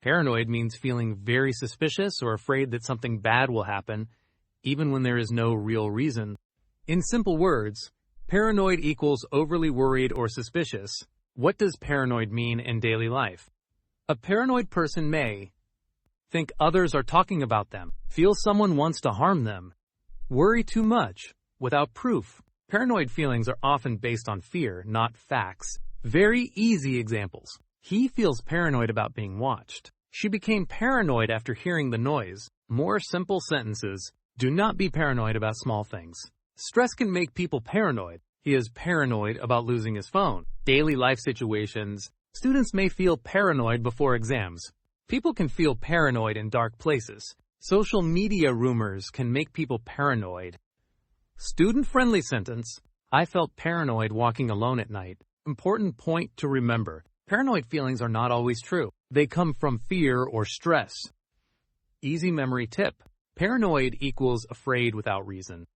Paranoid means feeling very suspicious or afraid that something bad will happen, even when there is no real reason. In simple words, paranoid equals overly worried or suspicious. What does paranoid mean in daily life? A paranoid person may think others are talking about them, feel someone wants to harm them, worry too much, without proof. Paranoid feelings are often based on fear, not facts. Very easy examples. He feels paranoid about being watched. She became paranoid after hearing the noise. More simple sentences. Do not be paranoid about small things. Stress can make people paranoid. He is paranoid about losing his phone. Daily life situations. Students may feel paranoid before exams. People can feel paranoid in dark places. Social media rumors can make people paranoid. Student-friendly sentence. I felt paranoid walking alone at night. Important point to remember. Paranoid feelings are not always true. They come from fear or stress. Easy memory tip. Paranoid equals afraid without reason.